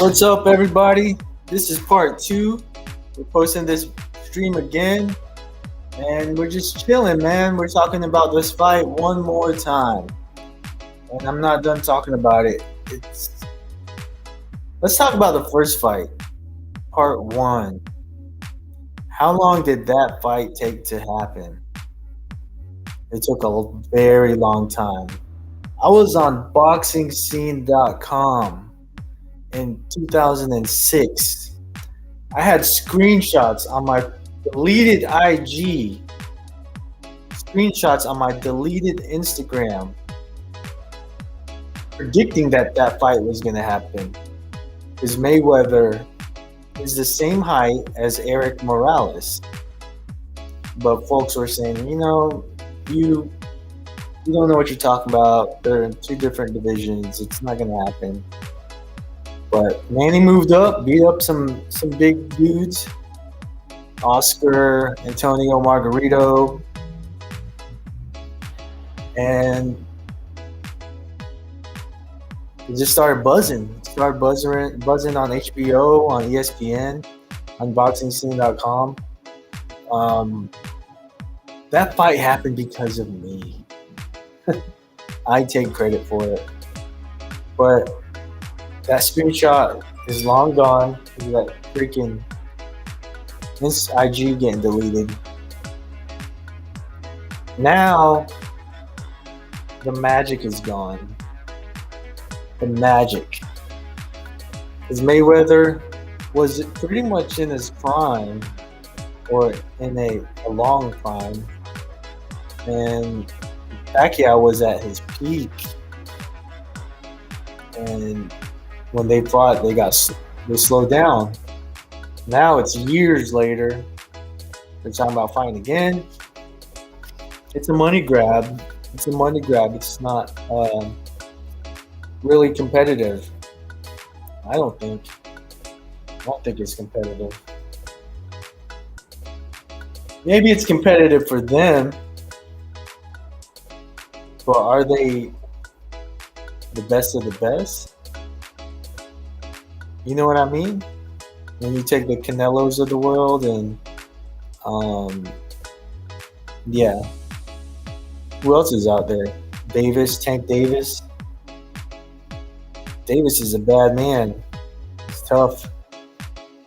What's up, everybody? This is part two. We're posting this stream again, and we're just chilling, man. We're talking about this fight one more time, and I'm not done talking about it. Let's talk about the first fight, part one. How long did that fight take to happen? It took a very long time. I was on boxingscene.com in 2006. I had screenshots on my deleted IG, screenshots on my deleted Instagram, predicting that fight was going to happen. Because Mayweather is the same height as Eric Morales. But folks were saying, you don't know what you're talking about. They're in two different divisions. It's not going to happen. But Manny moved up, beat up some big dudes. Oscar, Antonio Margarito. And it just started buzzing. Buzzing on HBO, on ESPN, on boxingscene.com. That fight happened because of me. I take credit for it. But that screenshot is long gone. That freaking IG getting deleted. Now the magic is gone. The magic. Because Mayweather was pretty much in his prime, or in a long prime, and Pacquiao was at his peak. And when they fought, they slowed down. Now it's years later. They're talking about fighting again. It's a money grab. It's not really competitive. I don't think it's competitive. Maybe it's competitive for them, but are they the best of the best? You know what I mean? When you take the Canelos of the world and, yeah. Who else is out there? Tank Davis. Davis is a bad man. He's tough.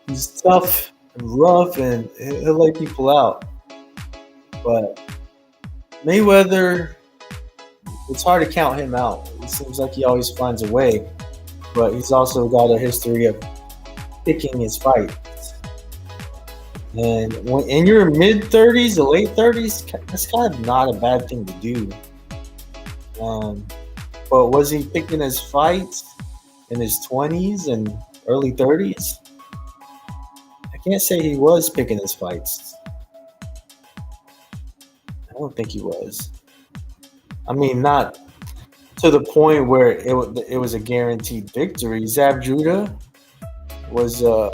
He's tough and rough, and he'll lay people out. But Mayweather, it's hard to count him out. It seems like he always finds a way. But he's also got a history of picking his fights. And when in your mid-30s or late 30s, that's kind of not a bad thing to do. But was he picking his fights in his 20s and early 30s? I can't say he was picking his fights. I don't think he was. I mean, not to the point where it was a guaranteed victory. Zab Judah was a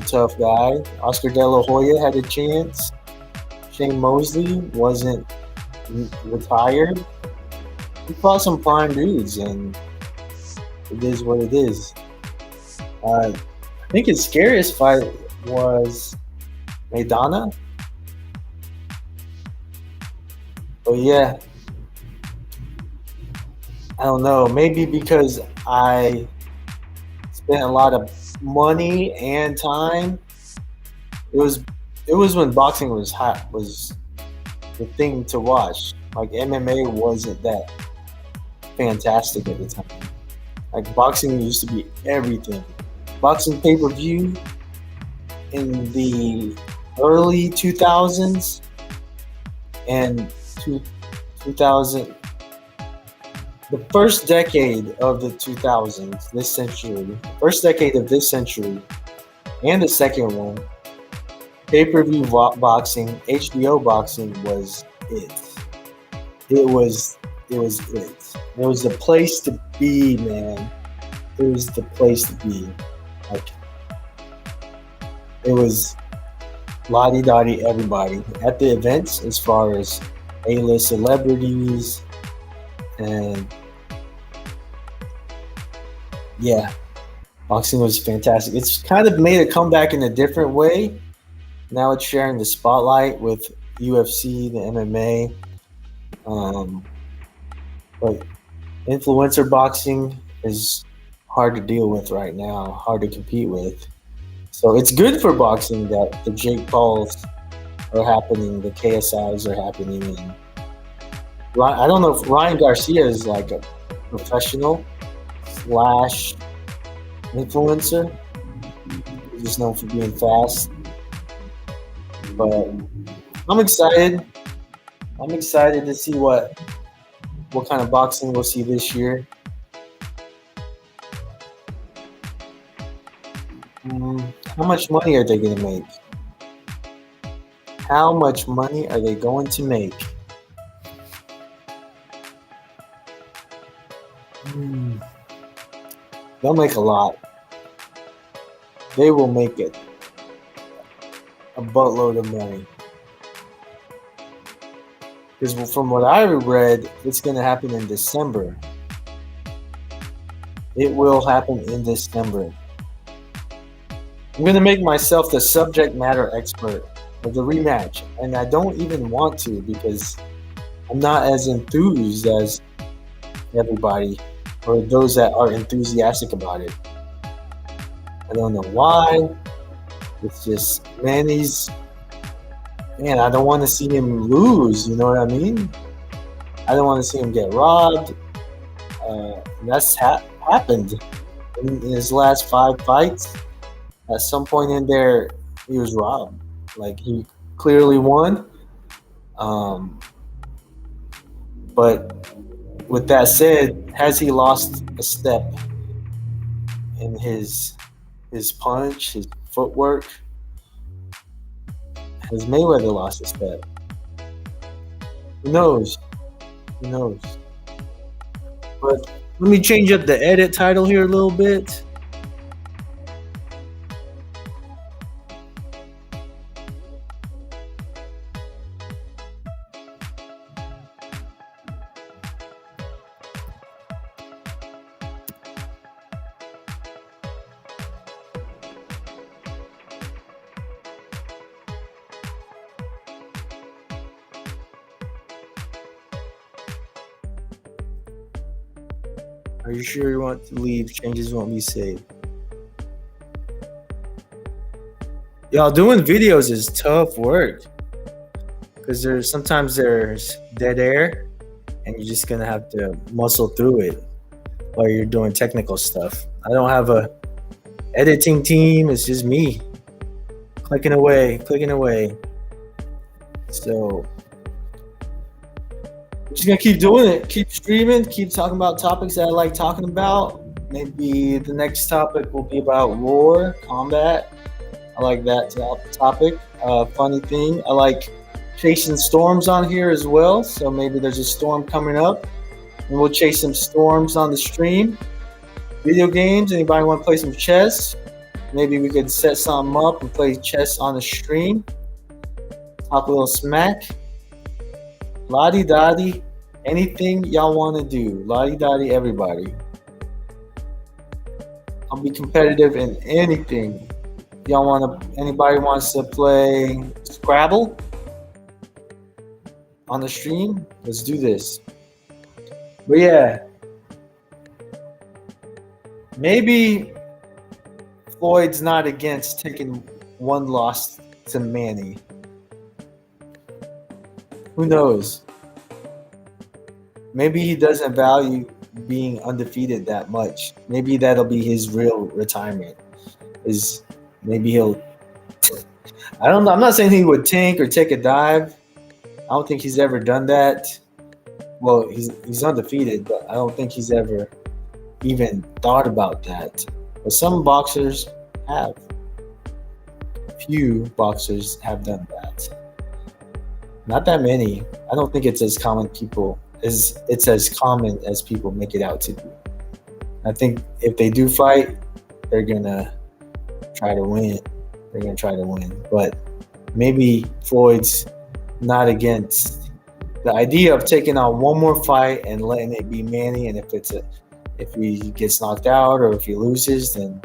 tough guy. Oscar De La Hoya had a chance. Shane Mosley wasn't retired. He fought some prime dudes, and it is what it is. I think his scariest fight was Maidana. But yeah, I don't know. Maybe because I spent a lot of money and time. It was when boxing was hot, was the thing to watch. Like MMA wasn't that fantastic at the time. Like boxing used to be everything. Boxing pay-per-view in the early 2000s and 2000. The first decade of the 2000s, this century, first decade of this century, and the second one, pay-per-view boxing, HBO boxing was it. It was it. It was the place to be, man. It was the place to be. Like, it was lottie-dottie everybody at the events, as far as A-list celebrities, and yeah, Boxing was fantastic. It's kind of made a comeback in a different way. Now it's sharing the spotlight with UFC, the MMA. Um, but influencer boxing is hard to deal with right now, hard to compete with. So it's good for boxing that the Jake Pauls are happening, the KSIs are happening, and I don't know if Ryan Garcia is like a professional slash influencer. He's just known for being fast. But I'm excited. I'm excited to see what kind of boxing we'll see this year. How much money are they going to make? How much money are they going to make? They'll make a lot. They will make it a buttload of money. Because from what I read, it's going to happen in December. It will happen in December. I'm going to make myself the subject matter expert of the rematch. And I don't even want to because I'm not as enthused as everybody or those that are enthusiastic about it. I don't know why. It's just Manny's. Man, I don't want to see him lose. You know what I mean? I don't want to see him get robbed. That's happened in his last 5 fights. At some point in there, he was robbed. Like he clearly won. But with that said, has he lost a step in his punch, his footwork? Has Mayweather lost a step? Who knows? Who knows? But let me change up the edit title here a little bit. Are you sure you want to leave? Changes won't be saved. Y'all, doing videos is tough work because sometimes there's dead air and you're just gonna have to muscle through it while you're doing technical stuff. I don't have a editing team. It's just me clicking away. So I'm just gonna keep doing it, keep streaming, keep talking about topics that I like talking about. Maybe the next topic will be about war, combat. I like that topic. Funny thing, I like chasing storms on here as well. So maybe there's a storm coming up, and we'll chase some storms on the stream. Video games. Anybody want to play some chess? Maybe we could set something up and play chess on the stream. Talk a little smack. Lottie-dottie, anything y'all want to do. Lottie-dottie, everybody. I'll be competitive in anything. Anybody wants to play Scrabble on the stream? Let's do this. But yeah, maybe Floyd's not against taking one loss to Manny. Who knows? Maybe he doesn't value being undefeated that much. Maybe that'll be his real retirement. Maybe he'll. I don't know. I'm not saying he would tank or take a dive. I don't think he's ever done that. Well, he's undefeated, but I don't think he's ever even thought about that. But some boxers have. Few boxers have done that. Not that many. I don't think it's as common it's as common as people make it out to be. I think if they do fight, they're gonna try to win. But maybe Floyd's not against the idea of taking on one more fight and letting it be Manny. And if he gets knocked out or if he loses, then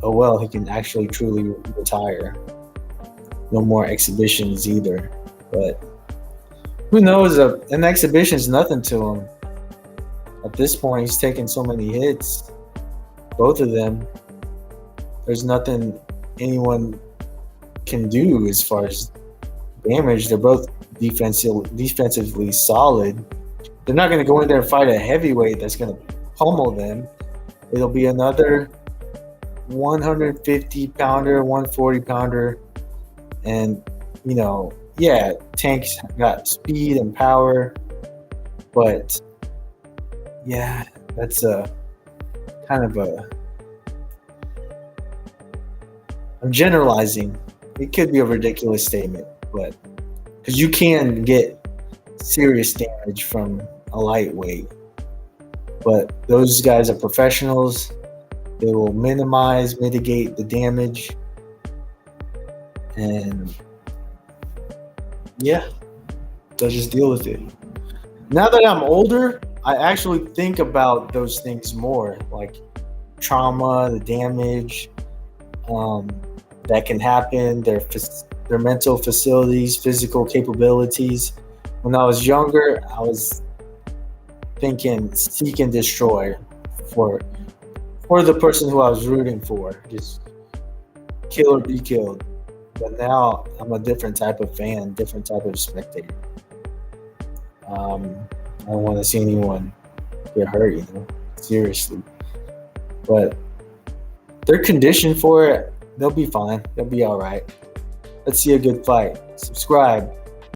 oh well, he can actually truly retire. No more exhibitions either. But who knows? An exhibition is nothing to him. At this point, he's taken so many hits, both of them. There's nothing anyone can do as far as damage. They're both defensively solid. They're not going to go in there and fight a heavyweight that's going to pummel them. It'll be another 150 pounder, 140 pounder. And, yeah, Tank's got speed and power. But, yeah, that's a kind of a. I'm generalizing. It could be a ridiculous statement, but because you can get serious damage from a lightweight. But those guys are professionals. They will mitigate the damage. And yeah, they'll just deal with it. Now that I'm older, I actually think about those things more, like trauma, the damage that can happen, their mental facilities, physical capabilities. When I was younger, I was thinking seek and destroy for the person who I was rooting for, just kill or be killed. But now I'm a different type of fan, different type of spectator. I don't want to see anyone get hurt, seriously. But they're conditioned for it. They'll be fine. They'll be all right. Let's see a good fight. Subscribe.